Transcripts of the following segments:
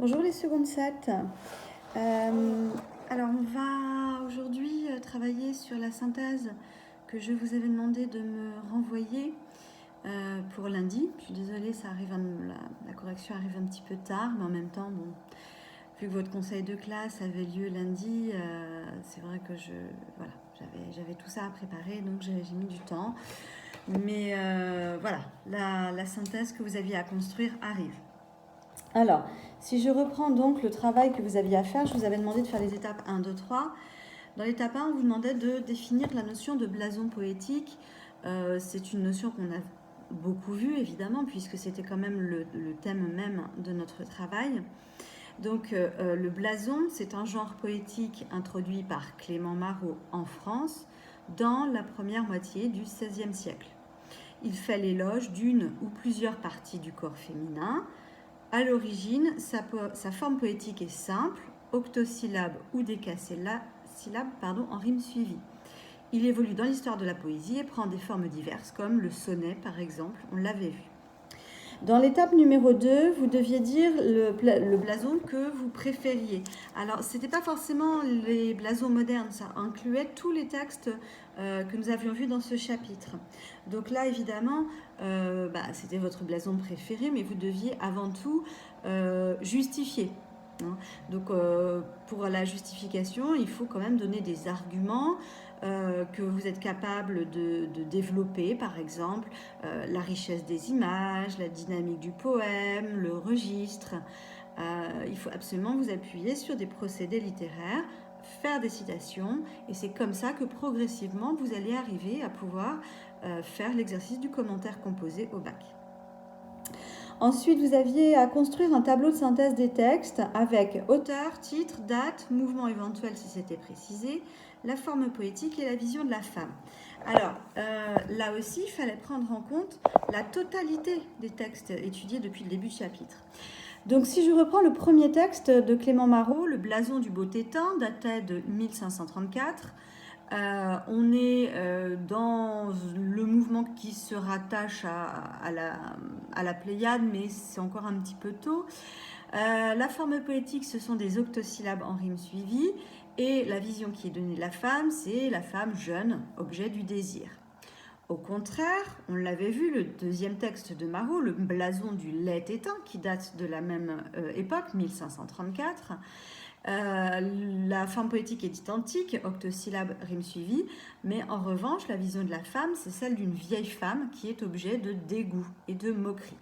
Bonjour les secondes 7. Alors on va aujourd'hui travailler sur la synthèse que je vous avais demandé de me renvoyer pour lundi. Je suis désolée, la correction arrive un petit peu tard, mais en même temps, bon, vu que votre conseil de classe avait lieu lundi, c'est vrai que voilà, j'avais tout ça à préparer, donc j'ai mis du temps. Mais voilà, la synthèse que vous aviez à construire arrive. Alors, si je reprends donc le travail que vous aviez à faire, je vous avais demandé de faire les étapes 1, 2, 3. Dans l'étape 1, on vous demandait de définir la notion de blason poétique. C'est une notion qu'on a beaucoup vue, évidemment, puisque c'était quand même le thème même de notre travail. Donc, le blason, c'est un genre poétique introduit par Clément Marot en France dans la première moitié du XVIe siècle. Il fait l'éloge d'une ou plusieurs parties du corps féminin. À l'origine, sa forme poétique est simple, octosyllabe ou décasyllabe en rime suivie. Il évolue dans l'histoire de la poésie et prend des formes diverses, comme le sonnet par exemple, on l'avait vu. Dans l'étape numéro 2, vous deviez dire le blason que vous préfériez. Alors, ce n'était pas forcément les blasons modernes, ça incluait tous les textes que nous avions vus dans ce chapitre. Donc là, évidemment, c'était votre blason préféré, mais vous deviez avant tout justifier. Donc, pour la justification, il faut quand même donner des arguments que vous êtes capable de développer, par exemple, la richesse des images, la dynamique du poème, le registre. Il faut absolument vous appuyer sur des procédés littéraires, faire des citations, et c'est comme ça que progressivement vous allez arriver à pouvoir faire l'exercice du commentaire composé au bac. Ensuite, vous aviez à construire un tableau de synthèse des textes avec auteur, titre, date, mouvement éventuel si c'était précisé, la forme poétique et la vision de la femme. Alors, là aussi, il fallait prendre en compte la totalité des textes étudiés depuis le début du chapitre. Donc, si je reprends le premier texte de Clément Marot, Le blason du beau Tétin, daté de 1534, on est dans le mouvement qui se rattache à la Pléiade, mais c'est encore un petit peu tôt. La forme poétique, ce sont des octosyllabes en rime suivie, et la vision qui est donnée de la femme, c'est la femme jeune, objet du désir. Au contraire, on l'avait vu, le deuxième texte de Marot, Le blason du laid Tétin, qui date de la même époque, 1534, la forme poétique est identique, octosyllabe, rime suivie, mais en revanche, la vision de la femme, c'est celle d'une vieille femme qui est objet de dégoût et de moquerie.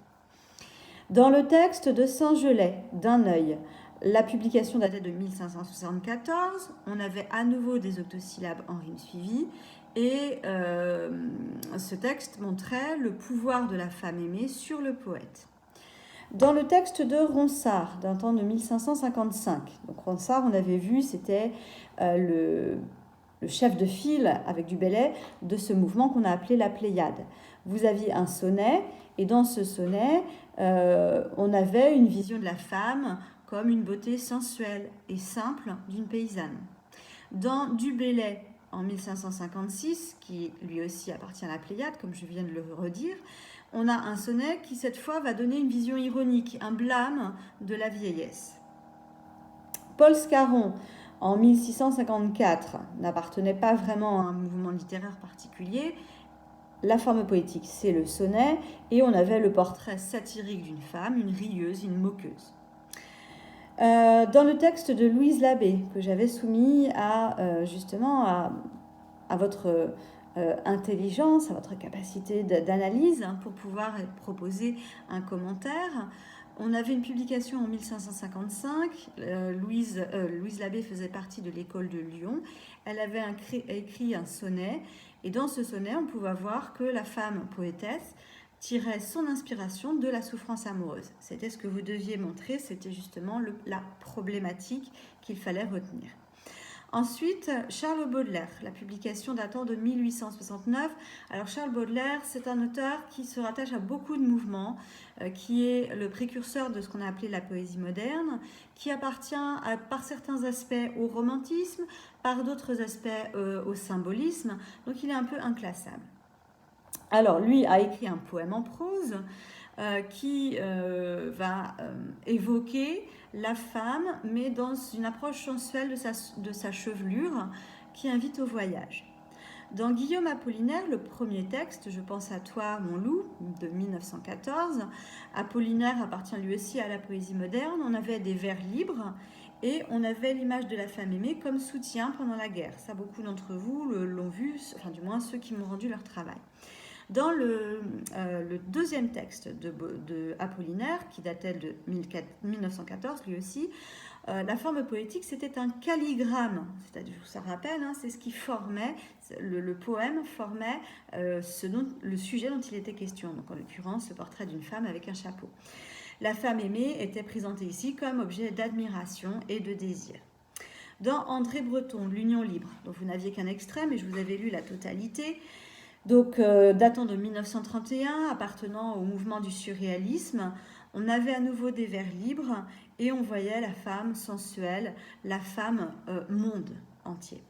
Dans le texte de Saint-Gelais, D'un œil, la publication datait de 1574, on avait à nouveau des octosyllabes en rime suivie, et ce texte montrait le pouvoir de la femme aimée sur le poète. Dans le texte de Ronsard, d'un temps de 1555, donc Ronsard, on avait vu, c'était le chef de file avec du Bellay de ce mouvement qu'on a appelé la Pléiade. Vous aviez un sonnet, et dans ce sonnet, on avait une vision de la femme comme une beauté sensuelle et simple d'une paysanne. Dans Du Bellay, en 1556, qui lui aussi appartient à la Pléiade, comme je viens de le redire, on a un sonnet qui, cette fois, va donner une vision ironique, un blâme de la vieillesse. Paul Scarron, en 1654, n'appartenait pas vraiment à un mouvement littéraire particulier. La forme poétique, c'est le sonnet, et on avait le portrait satirique d'une femme, une rieuse, une moqueuse. Dans le texte de Louise Labbé, que j'avais soumis justement à votre intelligence, à votre capacité d'analyse pour pouvoir proposer un commentaire, on avait une publication en 1555. Louise Labbé faisait partie de l'école de Lyon. Elle avait écrit un sonnet, et dans ce sonnet, on pouvait voir que la femme poétesse tirait son inspiration de la souffrance amoureuse. C'était ce que vous deviez montrer, c'était justement la problématique qu'il fallait retenir. Ensuite, Charles Baudelaire, la publication datant de 1869. Alors Charles Baudelaire, c'est un auteur qui se rattache à beaucoup de mouvements, qui est le précurseur de ce qu'on a appelé la poésie moderne, qui appartient par certains aspects au romantisme, par d'autres aspects au symbolisme, donc il est un peu inclassable. Alors lui a écrit un poème en prose, qui va évoquer la femme, mais dans une approche sensuelle de sa chevelure, qui invite au voyage. Dans Guillaume Apollinaire, le premier texte, Je pense à toi, mon loup, de 1914, Apollinaire appartient lui aussi à la poésie moderne, on avait des vers libres et on avait l'image de la femme aimée comme soutien pendant la guerre. Ça, beaucoup d'entre vous l'ont vu, enfin du moins ceux qui m'ont rendu leur travail. Dans le deuxième texte de Apollinaire, qui datait de 1914 lui aussi, la forme poétique, c'était un calligramme, c'est-à-dire, ça rappelle, c'est ce qui formait, le poème formait le sujet dont il était question, donc en l'occurrence le portrait d'une femme avec un chapeau. La femme aimée était présentée ici comme objet d'admiration et de désir. Dans André Breton, L'Union libre, dont vous n'aviez qu'un extrait, mais je vous avais lu la totalité, donc datant de 1931, appartenant au mouvement du surréalisme, on avait à nouveau des vers libres et on voyait la femme sensuelle, la femme monde entier.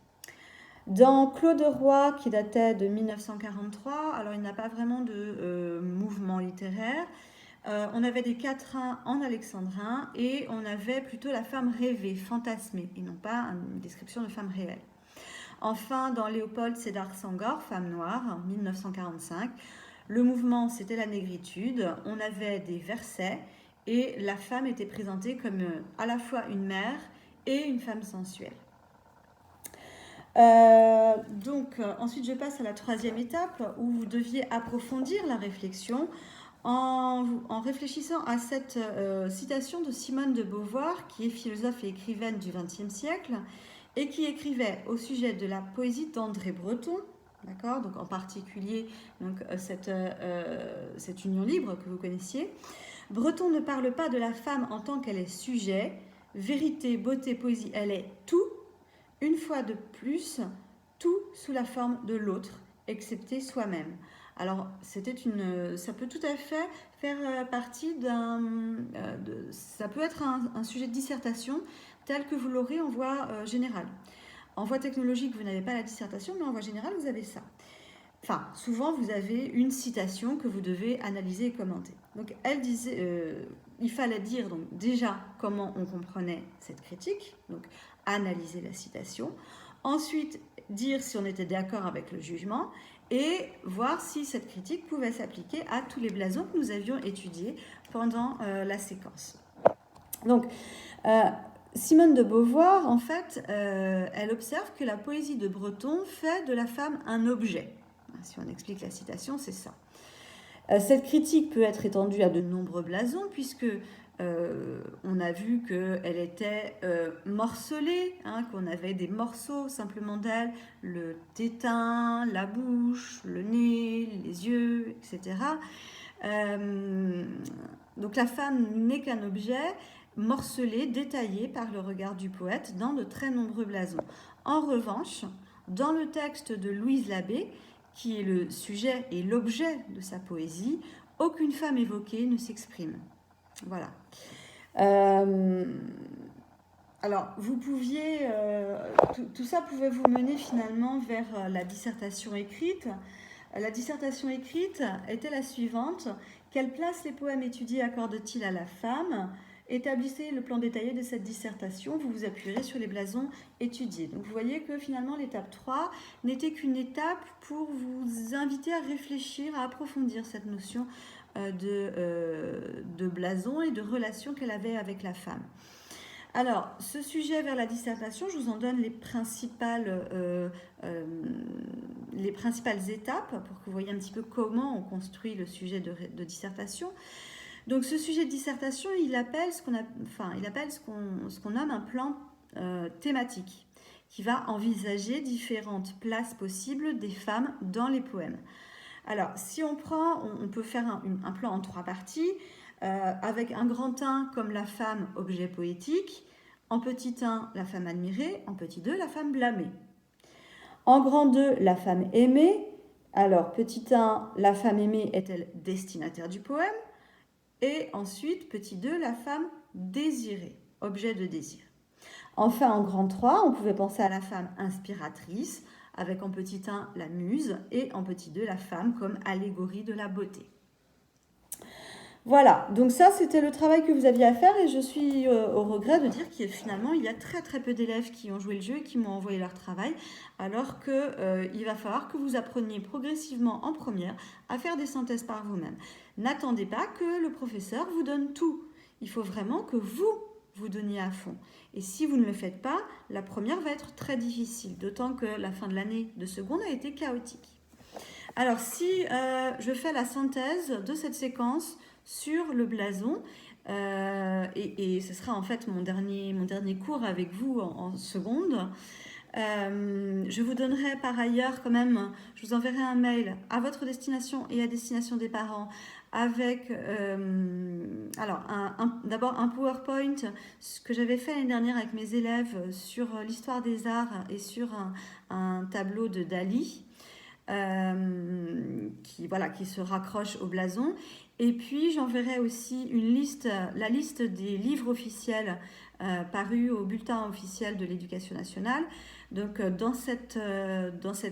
Dans Claude Roy, qui datait de 1943, alors il n'a pas vraiment de mouvement littéraire, on avait des quatrains en alexandrin et on avait plutôt la femme rêvée, fantasmée, et non pas une description de femme réelle. Enfin, dans Léopold Sédar Senghor, Femme noire, en 1945, le mouvement, c'était la négritude. On avait des versets et la femme était présentée comme à la fois une mère et une femme sensuelle. Ensuite, je passe à la troisième étape où vous deviez approfondir la réflexion en réfléchissant à cette citation de Simone de Beauvoir, qui est philosophe et écrivaine du XXe siècle, et qui écrivait au sujet de la poésie d'André Breton, d'accord, donc en particulier cette union libre que vous connaissiez. Breton ne parle pas de la femme en tant qu'elle est sujet, vérité, beauté, poésie, elle est tout, une fois de plus, tout sous la forme de l'autre, excepté soi-même. Alors, ça peut tout à fait faire partie ça peut être un sujet de dissertation tel que vous l'aurez en voie générale. En voie technologique, vous n'avez pas la dissertation, mais en voie générale, vous avez ça. Enfin, souvent, vous avez une citation que vous devez analyser et commenter. Donc, elle disait, il fallait dire donc, déjà comment on comprenait cette critique, donc analyser la citation. Ensuite, dire si on était d'accord avec le jugement et voir si cette critique pouvait s'appliquer à tous les blasons que nous avions étudiés pendant la séquence. Donc, Simone de Beauvoir, en fait, elle observe que la poésie de Breton fait de la femme un objet. Si on explique la citation, c'est ça. Cette critique peut être étendue à de nombreux blasons, puisque on a vu qu'elle était morcelée, qu'on avait des morceaux simplement d'elle, le tétin, la bouche, le nez, les yeux, etc. Donc la femme n'est qu'un objet morcelé, détaillé par le regard du poète dans de très nombreux blasons. En revanche, dans le texte de Louise Labbé, qui est le sujet et l'objet de sa poésie, aucune femme évoquée ne s'exprime. Voilà. Alors, vous pouviez... tout ça pouvait vous mener finalement vers la dissertation écrite. La dissertation écrite était la suivante. Quelle place les poèmes étudiés accordent-ils à la femme ? Établissez le plan détaillé de cette dissertation, vous vous appuierez sur les blasons étudiés. Donc vous voyez que finalement l'étape 3 n'était qu'une étape pour vous inviter à réfléchir, à approfondir cette notion de blason et de relation qu'elle avait avec la femme. Alors, ce sujet vers la dissertation, je vous en donne les principales étapes pour que vous voyez un petit peu comment on construit le sujet de dissertation. Donc ce sujet de dissertation, il appelle ce qu'on nomme un plan thématique qui va envisager différentes places possibles des femmes dans les poèmes. Alors si on peut faire un plan en 3 parties, avec un grand 1 comme la femme objet poétique, en petit 1 la femme admirée, en petit 2 la femme blâmée. En grand 2 la femme aimée. Alors petit 1 la femme aimée est-elle destinataire du poème ? Et ensuite, petit 2, la femme désirée, objet de désir. Enfin, en grand 3, on pouvait penser à la femme inspiratrice, avec en petit 1 la muse, et en petit 2 la femme comme allégorie de la beauté. Voilà, donc ça c'était le travail que vous aviez à faire et je suis au regret de dire qu'il finalement il y a très très peu d'élèves qui ont joué le jeu et qui m'ont envoyé leur travail, alors que il va falloir que vous appreniez progressivement en première à faire des synthèses par vous-même. N'attendez pas que le professeur vous donne tout. Il faut vraiment que vous donniez à fond. Et si vous ne le faites pas, la première va être très difficile, d'autant que la fin de l'année de seconde a été chaotique. Alors si je fais la synthèse de cette séquence sur le blason, et ce sera en fait mon dernier cours avec vous en seconde. Je vous donnerai par ailleurs quand même, je vous enverrai un mail à votre destination et à destination des parents avec d'abord un PowerPoint, ce que j'avais fait l'année dernière avec mes élèves sur l'histoire des arts et sur un tableau de Dali. Qui se raccroche au blason. Et puis j'enverrai aussi la liste des livres officiels parus au bulletin officiel de l'Éducation nationale. Donc dans cette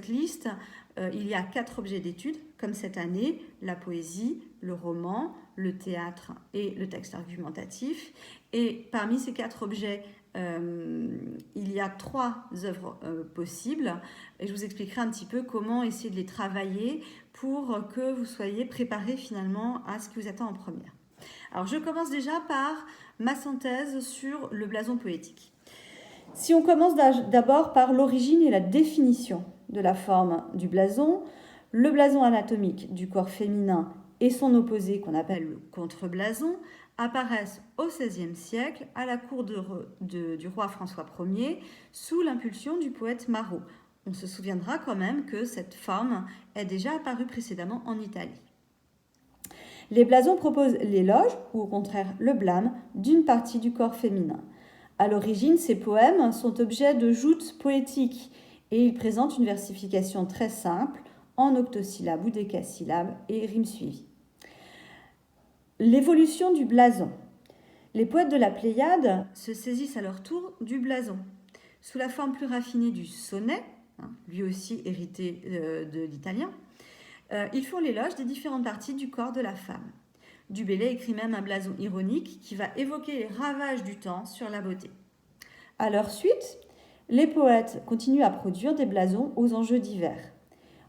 liste, il y a 4 objets d'études, comme cette année, la poésie, le roman, le théâtre et le texte argumentatif. Et parmi ces 4 objets, il y a 3 œuvres possibles et je vous expliquerai un petit peu comment essayer de les travailler pour que vous soyez préparés finalement à ce qui vous attend en première. Alors je commence déjà par ma synthèse sur le blason poétique. Si on commence d'abord par l'origine et la définition de la forme du blason, le blason anatomique du corps féminin et son opposé qu'on appelle le contre-blason apparaissent au XVIe siècle à la cour du roi François Ier sous l'impulsion du poète Marot. On se souviendra quand même que cette forme est déjà apparue précédemment en Italie. Les blasons proposent l'éloge, ou au contraire le blâme, d'une partie du corps féminin. À l'origine, ces poèmes sont objets de joutes poétiques et ils présentent une versification très simple en octosyllabes ou décasyllabes et rimes suivies. L'évolution du blason. Les poètes de la Pléiade se saisissent à leur tour du blason. Sous la forme plus raffinée du sonnet, lui aussi hérité de l'italien, ils font l'éloge des différentes parties du corps de la femme. Du Bellay écrit même un blason ironique qui va évoquer les ravages du temps sur la beauté. À leur suite, les poètes continuent à produire des blasons aux enjeux divers.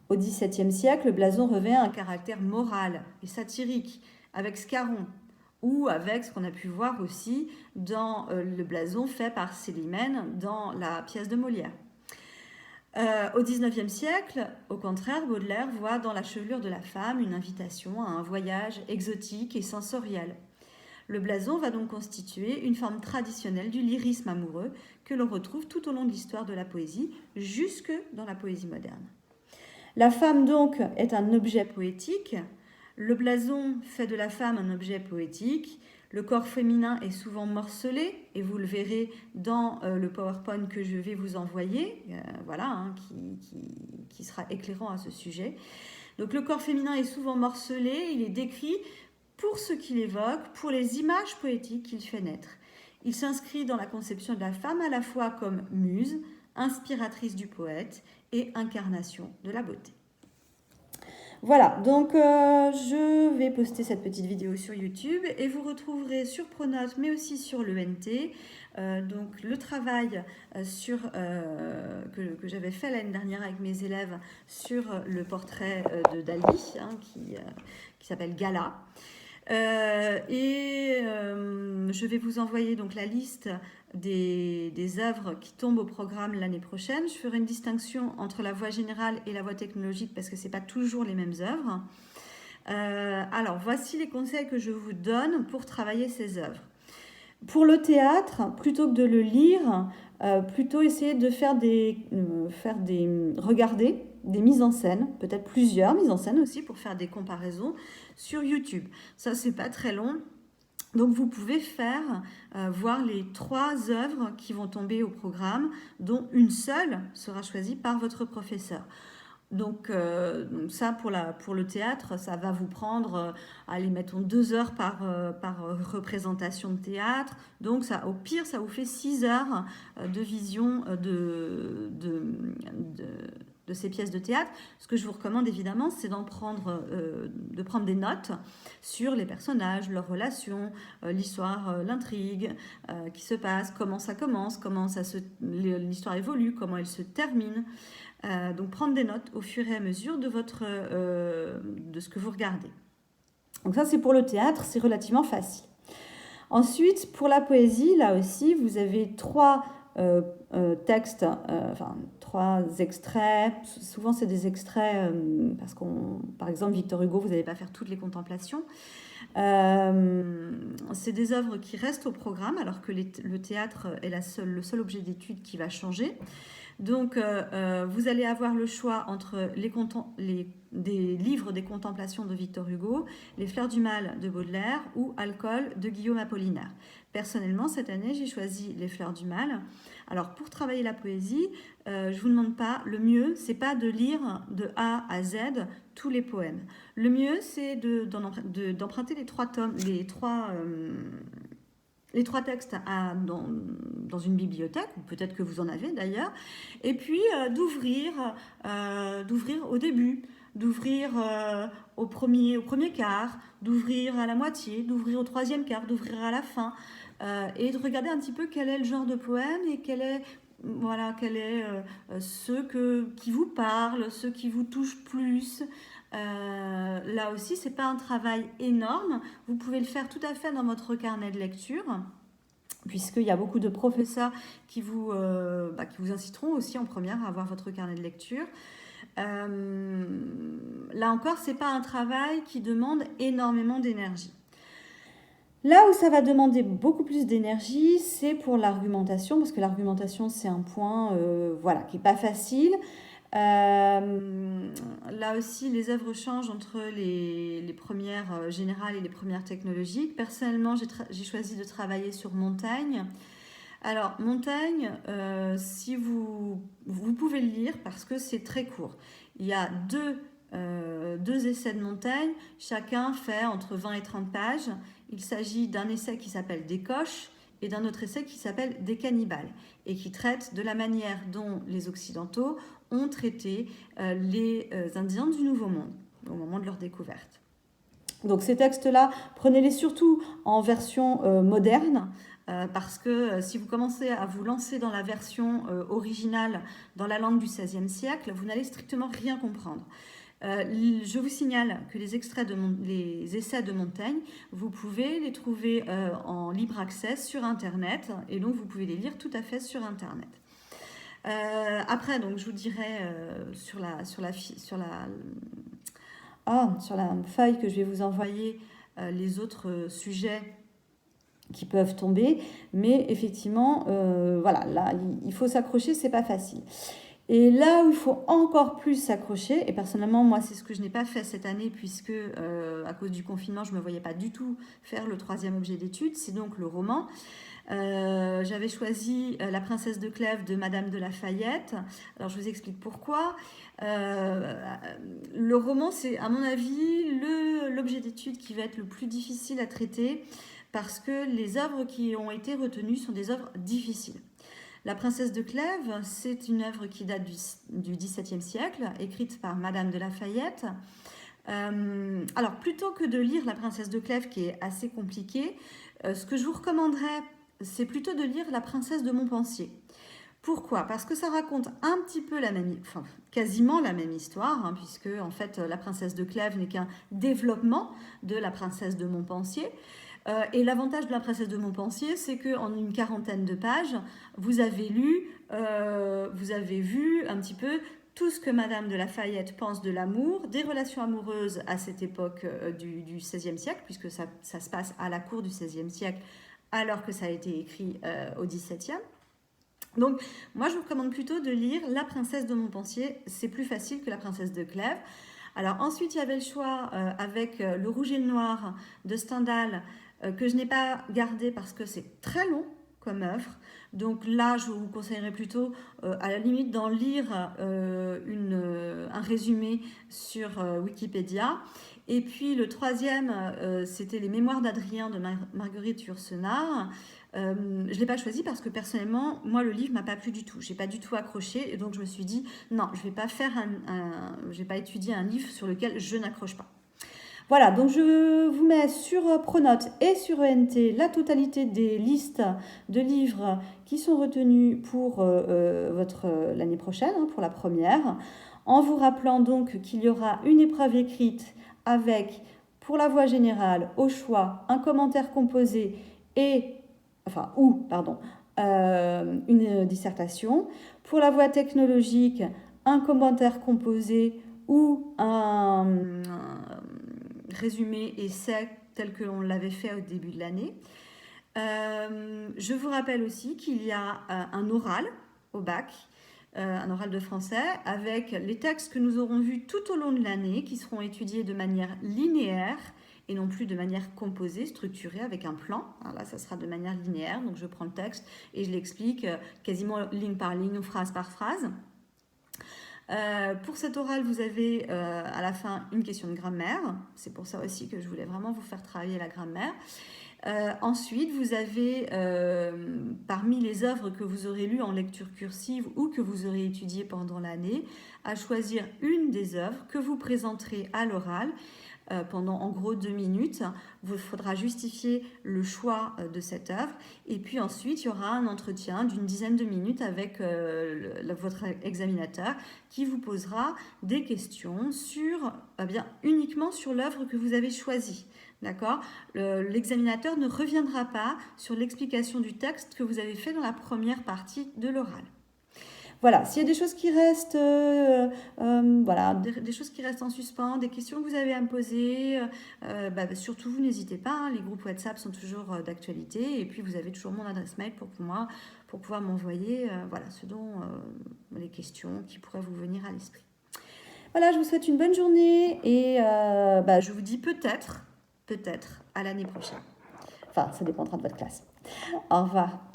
Au XVIIe siècle, le blason revêt un caractère moral et satirique, avec Scarron, ou avec ce qu'on a pu voir aussi dans le blason fait par Célimène dans la pièce de Molière. Au XIXe siècle, au contraire, Baudelaire voit dans la chevelure de la femme une invitation à un voyage exotique et sensoriel. Le blason va donc constituer une forme traditionnelle du lyrisme amoureux que l'on retrouve tout au long de l'histoire de la poésie, jusque dans la poésie moderne. La femme donc est un objet poétique. Le blason fait de la femme un objet poétique. Le corps féminin est souvent morcelé, et vous le verrez dans le PowerPoint que je vais vous envoyer, qui sera éclairant à ce sujet. Donc le corps féminin est souvent morcelé, il est décrit pour ce qu'il évoque, pour les images poétiques qu'il fait naître. Il s'inscrit dans la conception de la femme à la fois comme muse, inspiratrice du poète et incarnation de la beauté. Voilà, donc je vais poster cette petite vidéo sur YouTube et vous retrouverez sur Pronote mais aussi sur l'ENT donc le travail que j'avais fait l'année dernière avec mes élèves sur le portrait de Dali qui s'appelle Gala. Je vais vous envoyer donc la liste des œuvres qui tombent au programme l'année prochaine. Je ferai une distinction entre la voie générale et la voie technologique parce que ce n'est pas toujours les mêmes œuvres. Alors, voici les conseils que je vous donne pour travailler ces œuvres. Pour le théâtre, plutôt que de le lire, plutôt essayer de regarder des mises en scène, peut-être plusieurs mises en scène aussi pour faire des comparaisons sur YouTube. Ça, c'est pas très long. Donc, vous pouvez voir les 3 œuvres qui vont tomber au programme, dont une seule sera choisie par votre professeur. Donc ça, pour le théâtre, ça va vous prendre, mettons 2 heures par représentation de théâtre. Donc ça, au pire, ça vous fait 6 heures de vision de de ces pièces de théâtre, ce que je vous recommande évidemment, c'est de prendre des notes sur les personnages, leurs relations, l'histoire, l'intrigue qui se passe, comment ça commence, l'histoire évolue, comment elle se termine. Donc prendre des notes au fur et à mesure de ce que vous regardez. Donc ça, c'est pour le théâtre, c'est relativement facile. Ensuite, pour la poésie, là aussi, vous avez 3 textes, 3 extraits. Souvent, c'est des extraits parce par exemple, Victor Hugo, vous n'allez pas faire toutes les contemplations. C'est des œuvres qui restent au programme, alors que le théâtre est le seul objet d'étude qui va changer. Donc, vous allez avoir le choix entre des livres des contemplations de Victor Hugo, Les Fleurs du Mal de Baudelaire ou Alcool de Guillaume Apollinaire. Personnellement, cette année, j'ai choisi Les Fleurs du Mal. Alors, pour travailler la poésie, je vous demande pas, le mieux, c'est pas de lire de A à Z tous les poèmes. Le mieux, c'est d'emprunter les 3 tomes, les trois textes dans une bibliothèque, ou peut-être que vous en avez d'ailleurs, et puis d'ouvrir au début, d'ouvrir au premier quart, d'ouvrir à la moitié, d'ouvrir au 3e quart, d'ouvrir à la fin, et de regarder un petit peu quel est le genre de poème et quel est ceux qui vous parlent, ceux qui vous touchent plus. Là aussi, c'est pas un travail énorme. Vous pouvez le faire tout à fait dans votre carnet de lecture, puisqu'il y a beaucoup de professeurs qui vous inciteront aussi en première à avoir votre carnet de lecture. Là encore, c'est pas un travail qui demande énormément d'énergie. Là où ça va demander beaucoup plus d'énergie, c'est pour l'argumentation, parce que l'argumentation, c'est un point qui n'est pas facile. Là aussi, les œuvres changent entre les premières générales et les premières technologiques. Personnellement, j'ai choisi de travailler sur Montaigne. Alors, Montaigne, si vous pouvez le lire parce que c'est très court. Il y a deux essais de Montaigne, chacun fait entre 20 et 30 pages. Il s'agit d'un essai qui s'appelle Des coches et d'un autre essai qui s'appelle Des cannibales et qui traite de la manière dont les Occidentaux ont traité les Indiens du Nouveau Monde au moment de leur découverte. Donc ces textes-là, prenez-les surtout en version moderne, parce que si vous commencez à vous lancer dans la version originale dans la langue du XVIe siècle, vous n'allez strictement rien comprendre. Je vous signale que les essais de Montaigne, vous pouvez les trouver en libre accès sur Internet, et donc vous pouvez les lire tout à fait sur Internet. Après, donc, je vous dirai sur la feuille que je vais vous envoyer les autres sujets qui peuvent tomber, mais effectivement, là, il faut s'accrocher, c'est pas facile. Et là où il faut encore plus s'accrocher, et personnellement, moi, c'est ce que je n'ai pas fait cette année, puisque à cause du confinement, je ne me voyais pas du tout faire le 3e objet d'étude, c'est donc le roman. J'avais choisi La Princesse de Clèves de Madame de La Fayette. Alors, je vous explique pourquoi. Le roman, c'est, à mon avis, l'objet d'étude qui va être le plus difficile à traiter, parce que les œuvres qui ont été retenues sont des œuvres difficiles. La Princesse de Clèves, c'est une œuvre qui date du XVIIe siècle, écrite par Madame de La Fayette. Alors, plutôt que de lire La Princesse de Clèves, qui est assez compliquée, ce que je vous recommanderais, c'est plutôt de lire La Princesse de Montpensier. Pourquoi ? Parce que ça raconte un petit peu quasiment la même histoire, puisque en fait, La Princesse de Clèves n'est qu'un développement de La Princesse de Montpensier. Et l'avantage de La Princesse de Montpensier, c'est qu'en une 40aine de pages, vous avez vu un petit peu tout ce que Madame de La Fayette pense de l'amour, des relations amoureuses à cette époque du XVIe siècle, puisque ça se passe à la cour du XVIe siècle, alors que ça a été écrit au XVIIe. Donc, moi, je vous recommande plutôt de lire La Princesse de Montpensier. C'est plus facile que La Princesse de Clèves. Alors, ensuite, il y avait le choix avec Le Rouge et le Noir de Stendhal, que je n'ai pas gardé parce que c'est très long comme œuvre. Donc là, je vous conseillerais plutôt, à la limite, d'en lire un résumé sur Wikipédia. Et puis le troisième, c'était les mémoires d'Adrien de Marguerite Yourcenar. Je ne l'ai pas choisi parce que personnellement, moi, le livre ne m'a pas plu du tout. Je n'ai pas du tout accroché et donc je me suis dit, non, je ne vais pas je vais pas étudier un livre sur lequel je n'accroche pas. Voilà, donc je vous mets sur Pronote et sur ENT la totalité des listes de livres qui sont retenus pour l'année prochaine, hein, pour la première, en vous rappelant donc qu'il y aura une épreuve écrite avec, pour la voie générale, au choix, un commentaire composé une dissertation. Pour la voie technologique, un commentaire composé ou un résumé essai tel que l'on l'avait fait au début de l'année. Je vous rappelle aussi qu'il y a un oral au bac, un oral de français, avec les textes que nous aurons vus tout au long de l'année, qui seront étudiés de manière linéaire et non plus de manière composée, structurée, avec un plan. Alors là, ça sera de manière linéaire, donc je prends le texte et je l'explique quasiment ligne par ligne, phrase par phrase. Pour cet oral, vous avez à la fin une question de grammaire. C'est pour ça aussi que je voulais vraiment vous faire travailler la grammaire. Ensuite, vous avez parmi les œuvres que vous aurez lues en lecture cursive ou que vous aurez étudiées pendant l'année, à choisir une des œuvres que vous présenterez à l'oral pendant en gros 2 minutes. Il faudra justifier le choix de cette œuvre et puis ensuite il y aura un entretien d'une dizaine de minutes avec votre examinateur qui vous posera des questions sur, uniquement sur l'œuvre que vous avez choisie. D'accord ? L'examinateur ne reviendra pas sur l'explication du texte que vous avez fait dans la première partie de l'oral. Voilà, s'il y a des choses qui restent, des choses qui restent en suspens, des questions que vous avez à me poser, surtout vous n'hésitez pas, hein, les groupes WhatsApp sont toujours d'actualité et puis vous avez toujours mon adresse mail pour pouvoir m'envoyer les questions qui pourraient vous venir à l'esprit. Voilà, je vous souhaite une bonne journée et je vous dis peut-être à l'année prochaine. Enfin, ça dépendra de votre classe. Au revoir.